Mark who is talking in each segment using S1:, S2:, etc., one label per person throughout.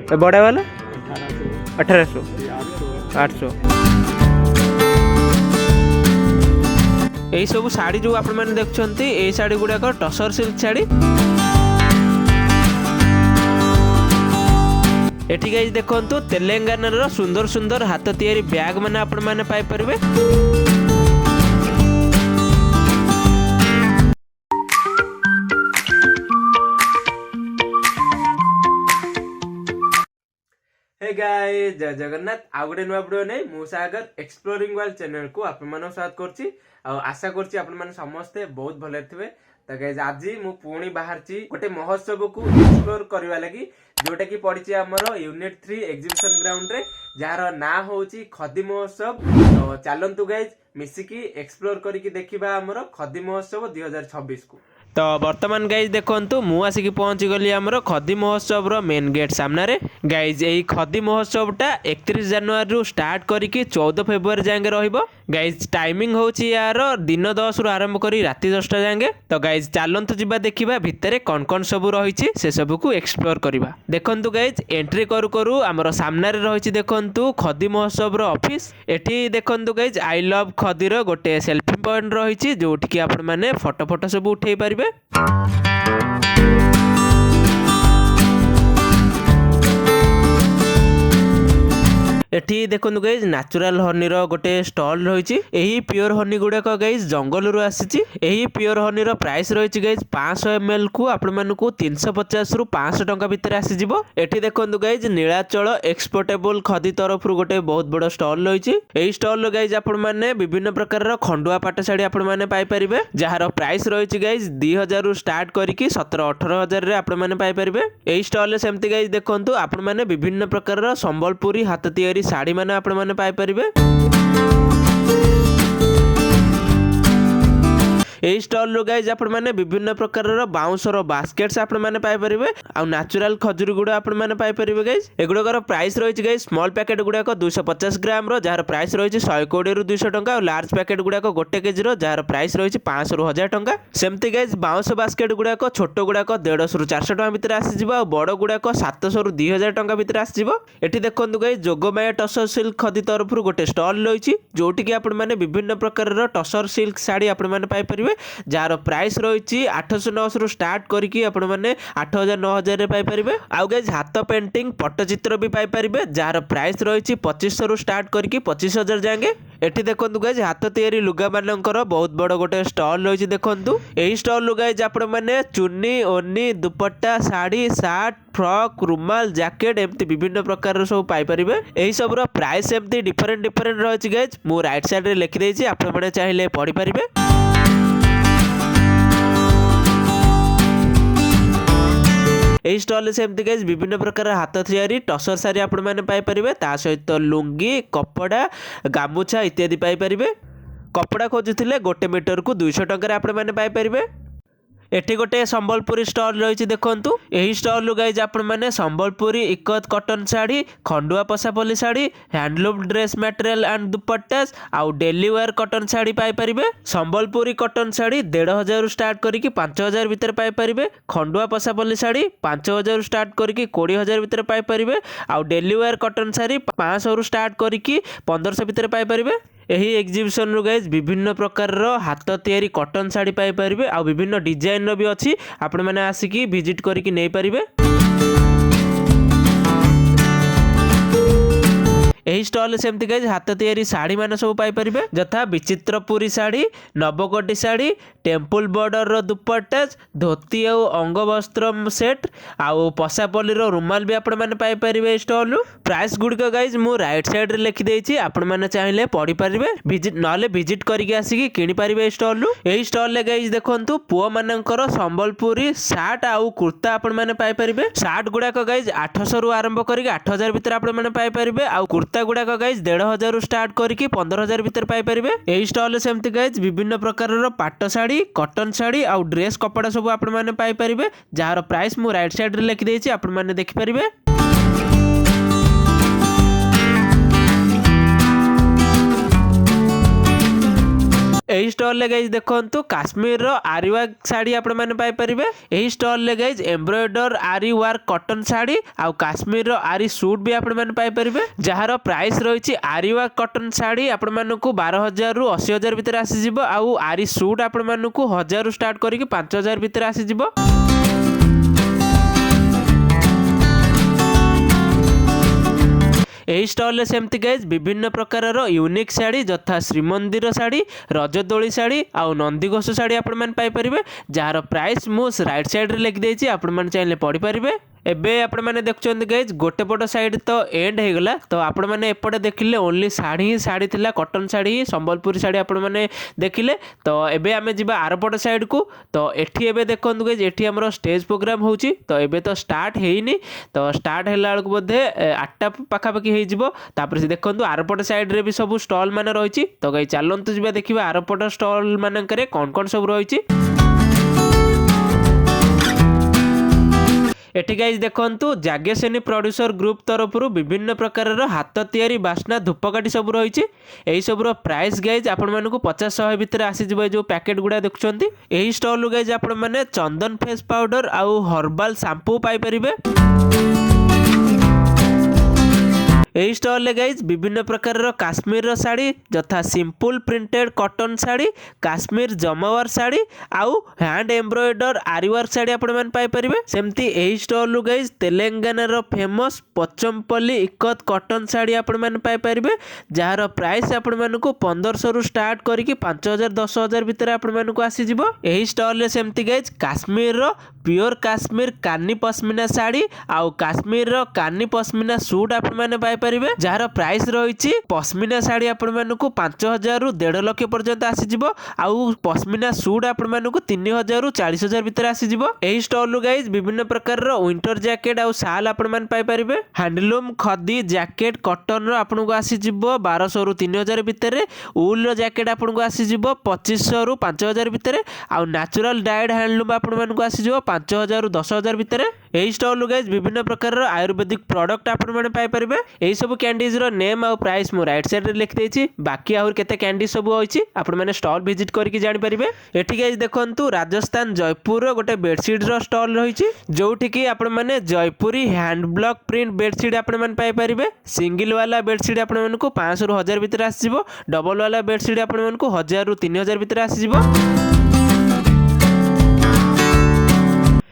S1: बड़ा वाला
S2: 1800
S1: 1800 800 यही सब शाढ़ी जो आप देखुं ये शाढ़ी गुड़ाक टसर सिल्क शाढ़ी एठी गाइस देखंतु तेलंगाना सुंदर सुंदर हाथ तैयारी बैग माने आपण माने पाई परिबे। हे गाइस जय जगन्नाथ आ गोटे नुआ वीडियो नै मु सागर एक्सप्लोरिंग वर्ल्ड चैनल को आपण माने स्वागत करछि आ आशा करछि आपण माने समस्त बहुत भले थिबे। तो गाइस आज मु पुणी बाहरछि गोटे महोत्सव को एक्सप्लोर करबा लागि जोटा कि पड़ी आमर यूनिट 3 एग्जिबिशन ग्राउंड रे जार ना होची खदी महोत्सव। तो चलंतु गाइस मिसिकी एक्सप्लोर करिकी देखिबा आमर खदी महोत्सव 2026 को। तो वर्तमान गाइज देखंतु मु आसिक पहुंची गली आमर खदी महोत्सव रो मेन गेट सामने गाइज यही खदी महोत्सवटा 31 जनवरी रु स्टार्ट करिकी 14 फेब्रुआरी जाएंगे रहिबो। गाइज टाइमिंग होची यार दिन 10 रु आरंभ करी राति 10टा जाएंगे। तो गाइज चलंतु जिबा देखिबा भितरे कोन कोन सब रहिछि से सब को एक्सप्लोर करबा। देखंतु गाइज एंट्री करू करू आमर सामने रहिछि देखंतु खदी महोत्सव रो ऑफिस। एठी देखंतु गाइज आई लव खदी रो गोटे सेल्फी पॉइंट रहिछि जोठी कि आपण माने फोटो फोटो सब उठेई परिबे। एठी देखंतु गाइज नेचुरल हनी रो गोटे स्टॉल रहिछि। एही प्योर हनी गुडा गाइज जंगल रु आसीछि। एही प्योर हनी रो प्राइस रहिछि गाइज 500 ml को आपण मानकु 350 रु 500 टंका भितर आसी जिवो। एठी देखंतु गाइज नीलाचल एक्सपोर्टेबल खदी तरफ रु गोटे बहुत बड़ स्टॉल रहिछि। एही स्टॉल रो गाइज आपण माने विभिन्न प्रकार रो खंडुआ पाट साड़ी आपण माने पाई परिबे जहार प्राइस रहिछि गाइज 2000 रु स्टार्ट करिकी 17-18 रे आपण माने पाई परिबे। एही स्टॉल रे सेमति गाइज देखंतु आपण माने विभिन्न प्रकार रो संबलपुरी हाथ तैयारी साड़ी माने आपण माने पाई परिबे। एही स्टॉल रो गाइज आपण माने विभिन्न प्रकार रो बाउंसर बास्केट्स आपण माने पाई परिबे आ नेचुरल खजूर गुडा आपण माने पाई परिबे गाइज। एगुडा प्राइस रहिछि गाइज स्मॉल पैकेट गुडा को 250 ग्राम रो जहार प्राइस रहिछि 120 रु 200 टंका और लार्ज पैकेट गुडा को 1 केजी रो जहार प्राइस रहिछि 500 रु 1000 टंका। सेमति गाइज बाउंस बास्केट गुडा को छोटो गुडा को 150 रु 400 टंका भितर आसी जिवो और बड़ गुडा को 700 रु 2000 टंका भितर आसी जिवो। एठी देखंतु गाइज जोगमाया टसर सिल्क खदी तरफ रु गोटे स्टॉल रहिछि जोठी कि आपण माने विभिन्न प्रकार रो टसर सिल्क साड़ी आपण माने पाई परिबे जार प्राइस रही 800-900 रु स्टार्ट करके आपण माने 8000-9000 रे पाई परिबे। आउ गाइज हाथ पेंटिंग पट्टचित्र भी पाई परिबे जार प्राइस रही 2500 रु स्टार्ट करके 25000 जाएंगे। एठी देखंतु गाइज हाथ तैयारी लुगा मानकर बहुत बड़ गोटे स्टॉल रही देखंतु। एही स्टॉल गाइज आपण माने चुन्नी ओनी दुपट्टा साड़ी शर्ट फ्रॉक रुमाल जैकेट एमती विभिन्न प्रकार सब पाई परिबे। एही सब रो प्राइस एमती डिफरेंट डिफरेंट रही गाइज मु राइट साइड रे लिखि देछि आपण माने चाहिले पढि परिबे। एही स्टॉल से एमती गाइज विभिन्न प्रकार हाथ तैयारी टसर साड़ी आपण माने पाई परिबे ता सहित लुंगी कपड़ा गामुछा इत्यादि पाई परिबे। कपड़ा खोजुथिले 1 मीटर को 200 टंका रे आपण माने पाई परिबे। एठी गोटे संबलपुरी स्टॉल रही देखंतु। एही स्टॉल गाइज आपण माने Sambalpuri ikat cotton sari Khandua Pasapalli sari handloom dress material and dupattas आउ डेली वेयर कॉटन साड़ी पाई परिबे। संबलपुरी कॉटन साड़ी 1500 रु स्टार्ट करिकी 5000 भीतर पाई परिबे। खंडुआ पसापल्ली साड़ी 5000 रु स्टार्ट करिकी 20000 भीतर पाई परिबे आउ डेली वेयर कॉटन साड़ी 500 रु स्टार्ट करिकी 1500 भीतर पाई परिबे। एही एग्जिबिशन रो गाइज विभिन्न प्रकार रो हाथ तैयारी कॉटन साड़ी पाई परिबे आ विभिन्न डिजाइन रो भी अछि आपण माने आसिकी विजिट करिकी नै परिबे। एही स्टॉल सेमती गाइज हाथ तैयारी साड़ी माने सब पाई परिबे जथा विचित्रपुरी साड़ी नवकोटी साड़ी टेम्पल बॉर्डर रो दुपट्टा धोती और अंग वस्त्र सेट आउ पसापल्ली रो रुमाल भी आपण माने पाई परिबे। स्टॉल प्राइस गुड गाइज मु राइट साइड रे लिखि देछि आपण माने चाहिले पढि परिबे विजिट नले विजिट करिके आसिकी किनि परिबे। स्टॉल एही स्टॉल ले गाइज देखंतु पुओ मानकर संबलपुरी शर्ट आउ कुर्ता आपण माने पाई परिबे। शर्ट गुडा को गाइज 800 रु आरंभ करिके 8000 भीतर आपण माने पाई परिबे आउ कुर्ता गुड़ाक गाइज 1500 रु स्टार्ट करके 15000 भीतर पाई परिबे। एही स्टॉल सेमती गाइज विभिन्न प्रकार रो पाट साड़ी कॉटन साड़ी आउ ड्रेस कपड़ा सब आपण माने पाई परिबे जार प्राइस मु राइट साइड रे लिखि देछि आपण माने देखि परिबे। एही स्टॉल ले गाइज देखंतु काश्मीर रो आरी वर्क साड़ी आपण माने पाई परिबे। एही स्टॉल ले guys embroider aari work cotton sari आउ काश्मीर रो आरी सूट भी आपण माने पाई परिबे, जहार प्राइस रहिछि आरी वर्क कॉटन साड़ी आपण मानकु 12,000 रु 80,000 भितर आसी जिवो आउ आरी सूट आपण मानकु 1000 रु स्टार्ट करिकि 5,000 भितर आसी जिवो। एही स्टॉल सेमती गाइज विभिन्न प्रकार यूनिक साड़ी यथा श्रीमंदिर साड़ी, रजदोली साड़ी आउ नंदीघोष साड़ी आपण माने पाई परिबे, जार प्राइस मु राइट साइड रे लिखि देछि, आपण माने चाहिले पढ़ी परिबे। एबे आपण माने देखछन गाइज गोटे पट साइड तो एंड हे गला, तो आपण माने एपटे देखिले ओनली साड़ी ही साड़ी थिला, कॉटन साड़ी संबलपुरी साड़ी आपण माने देखिले। तो एबे आमे जिबा आरपट साइड को, तो एठी एबे देखंतु गाइज एठी हमरो स्टेज प्रोग्राम होउची, तो एबे तो स्टार्ट हेइनी, तो स्टार्ट हैला बेलको बोधे 8टा पाखा पाखी हे जिवो। तापर से देखंतु आरपट साइड रे भी सब स्टॉल माने रहिची, तो गाइज चलंतु जिबा देखिबा आरपट स्टॉल मानकरे कोन कोन सब रहिची। एठी गाइज देखंतु जागेसेनी प्रोड्यूसर ग्रुप तरफ विभिन्न प्रकार हाथ तैयारी बास्ना धूपकाठी सब रही। यही सब प्राइस गाइज आपण मानकु 50-100 भितर आसी जिवो। जो पैकेट गुडा देखुछंती एही स्टॉल गाइज आपण माने चंदन फेस पाउडर आउ हर्बल शैम्पू पाई परिबे। एही स्टॉल ले गाइज विभिन्न प्रकार काश्मीर साड़ी यथा simple printed cotton sari, Kashmir Jamawar sari आउ hand embroider aari work sari आपण माने पाई परिबे। सेमती एही स्टॉल गाइज तेलंगाना रो फेमस पचमपल्ली इकत कॉटन साड़ी आपण माने पाई परिबे, जहार प्राइस आपण मानकु 1500 रु स्टार्ट करिकि 5,000-10,000 भितर आपण मानकु आसी जिवो। एही स्टॉल ले सेमती गाइज काश्मीर रो प्योर काश्मीर कानी पश्मीना साड़ी आउ काश्मीर रो कानी पश्मीना सूट आपण माने पाई परिबे, जार प्राइस रही पश्मीना साड़ी आपण मानकु 5,000 रु 1.5 लाख पर्यंत आसी जिवो आउ पश्मीना सूट आपण मानकु 3,000 रु 40,000 भितर आसी जिवो। एही स्टॉल गाइज विभिन्न प्रकार विंटर जैकेट आउ शाल आपण माने पाई परिबे। हैंडलूम खदी जैकेट कॉटन रो आपण को आसी जिवो 1,200 रु 3,000 भितर, वूल रो जैकेट आपण को आसी जिवो 2,500 रु 5,000 भितर आउ नेचुरल डाइड हैंडलूम आपण मानकु आसी जिवो 5,000 रु 10,000 भितर। एही स्टॉल गाइज विभिन्न प्रकार आयुर्वेदिक प्रोडक्ट आपण माने पाई परिबे। एही सब कैंडीज रो नेम और प्राइस मु राइट साइड रे लिख देछि, बाकी आउर केते कैंडी सब होइछि आपण माने स्टॉल विजिट करके जानि परिबे। एठी गाइज देखंतु राजस्थान जयपुर रो गोटे बेडशीट रो स्टॉल रहिछि, जोठी कि आपण माने जयपुरी हैंड ब्लॉक प्रिंट बेडशीट आपण माने पाई परिबे। सिंगल वाला बेडशीट आपण मानकु 500 रु 1000 भितर आसी जिवो, डबल वाला बेडशीट आपण मानकु 1000 रु 3,000 भितर आसी जिवो।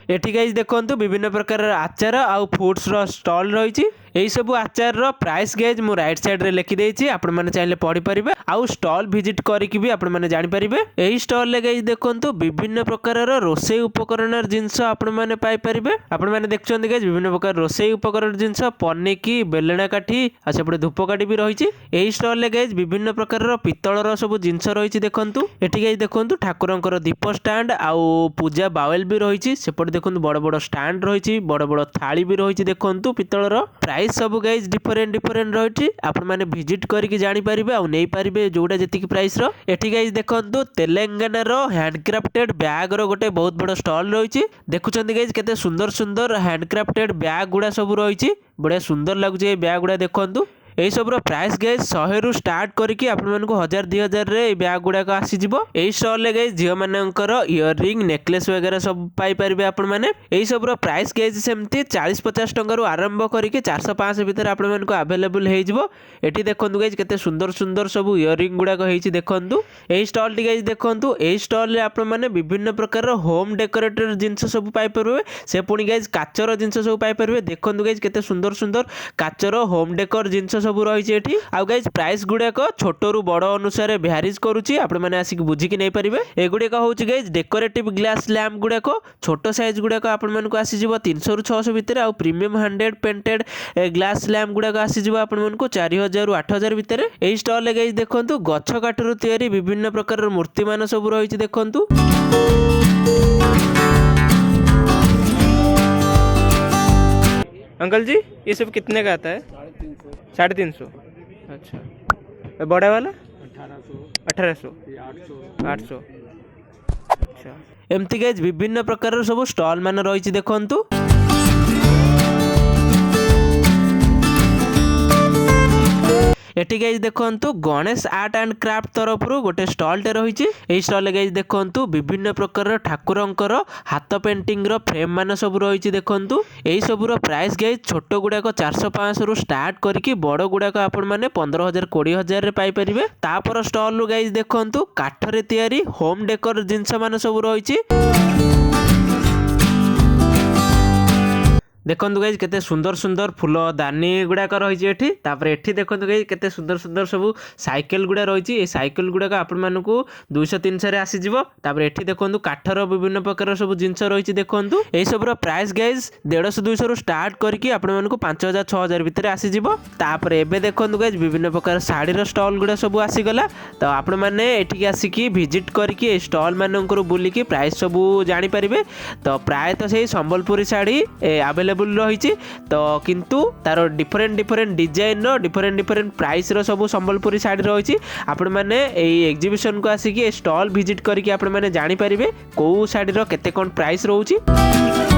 S1: एठी गाइज देखंतु विभिन्न प्रकार आचार आउ फूड्स रो स्टॉल रहिछि। एही सब आचार रो प्राइस गाइज मु राइट साइड रे लिखि देछि, आपण माने चाहिले पढि परिबे आउ स्टॉल विजिट करिकि भी आपण माने जानि परिबे। एही स्टॉल ले गाइज देखंतु विभिन्न प्रकार रो रोसेई उपकरण जिंस आपण माने पाई परिबे। आपण माने देखछन्ती गाइज विभिन्न प्रकार रोसेई उपकरण जिंस पन्नीकी बेलना काठी आ सेपटे धूपकाठी भी रहिछि। एही स्टॉल ले गाइज विभिन्न प्रकार रो पितळ रो सब जिंस रहिछि देखंतु। एठी गाइज देखंतु ठाकुरंकर दीप स्टैंड आउ पूजा बावेल भी रहिछि, सेपटे देखंतु बड़ बड़ स्टैंड रहिछि, बड़ बड़ थाली भी रहिछि देखंतु पितळ रो। प्राइस सब गाइज डिफरेंट रही, आपण माने विजिट करके जानि परिबे आ नै परिबे जोडा जतिक प्राइस रो। एठी गाइज देखंतु तेलंगाना रो हैंडक्राफ्टेड बैग रो गोटे बहुत बड़ स्टॉल रहिछि। देखुचंती गाइज केते सुंदर सुंदर हैंडक्राफ्टेड बैग गुडा सब रहिछि, बढिया सुंदर लागुछि ए बैग गुडा देखंतु। एही सब प्राइस गाइज 100 रु स्टार्ट करके आपण मानकु 1000-2000 रे ए बैग गुडा आसी जिवो। एही स्टॉल ले गाइज झियो मानकर इयररिंग नेकलेस वगैरह सब पाई परिबे आपण माने। एही सब प्राइस गाइज सेमती 40-50 टंका रु आरंभ करके 400-500 भितर आपण मानकु अवेलेबल हे जिवो। एठी देखंतु गाइज केते सुंदर सुंदर सब इयररिंग गुडा हेछि देखंतु। एही स्टॉल टी गाइज देखंतु, एही स्टॉल ले आपण माने विभिन्न प्रकार होम डेकोरेटर जिंस सब पाई परिबे। से पुणी गाइज काचर जिंस सब पाई परिबे। देखंतु गाइज केते सुंदर सुंदर काचर होम डेकोर जिंस सब रही एठी। आउ गाइज प्राइस गुड़ाक छोट रु बड़ अनुसार भ्यारीज करूची, आपण माने आसिक बुझिकी नै परिबे। एगुड़ाक होउची गाइज डेकोरेटिव ग्लास लैम्प गुड़ाक छोट साइज गुड़ाक आपण मानकु आसी जिवो 300 रु 600 भितर, आउ प्रीमियम 100 पेंटेड ग्लास लैम्प गुड़ाक आसी जिवो आपण मानकु 4,000 रु 8,000 भितर। एही स्टॉल ले गाइज देखंतु गछ काठरु तयारी विभिन्न प्रकार मूर्ति मान सब रहिछि देखंतु।
S2: अंकल जी ये सब कितने का आता है? 350। अच्छा, बड़ा वाला 1800 800। अच्छा,
S1: एमती गाइज विभिन्न प्रकार सब स्टॉल मान रही देखंतु। एटी गाइज देखंतु गणेश आर्ट एंड क्राफ्ट तरफरु गोटे स्टॉल टे रही। एई स्टॉल गाइज देखंतु विभिन्न प्रकार ठाकुरंकर हाथ पेंटिंग रो फ्रेम मान सब रही। देखंतु एई सब रो प्राइस गाइज छोट गुड़ाक 400-500 रु स्टार्ट करके बड़ गुड़ाक आपण मैंने 15,000-20,000 पाई परिबे। तापर स्टॉल रु गाइज देखंतु काठरे तैयारी होम डेकोर जिनस मान सब रही। देखंतु गाइज केते सुंदर सुंदर फूल दानी गुड़ाक रही। एठी देखंतु गाइज केते सुंदर सुंदर सब साइकेल गुड़ा रही। ए साइकेल गुड़ाक आपण मानकु 200-300 रे आसी जिवो। तापर एठी देखंतु काठर विभिन्न प्रकार सब जिंस रही। देखंतु ए सब रो प्राइस गाइज 150-200 रु स्टार्ट करके आपण मानकु 5,000-6,000 भितर आसी जिवो। तापर एबे देखंतु गाइज विभिन्न प्रकार साड़ी रो स्टॉल गुड़ा सब आसी गला। तो आपण माने एठी आसिकी विजिट करके ए स्टॉल मानकर बुलिकी प्राइस सब जानि परिबे। तो प्राय तो सेही संबलपुरी साड़ी अवेलेबल रही। तो किंतु तार डिफरेंट डिजाइन रो डिफरेंट प्राइस रो सब संबलपुरी साड़ी रही। आपण माने एई एग्जीबिशन को आसिकी स्टॉल विजिट करके आपण माने जानि परिबे को साड़ी रो केते कोन प्राइस रहउची।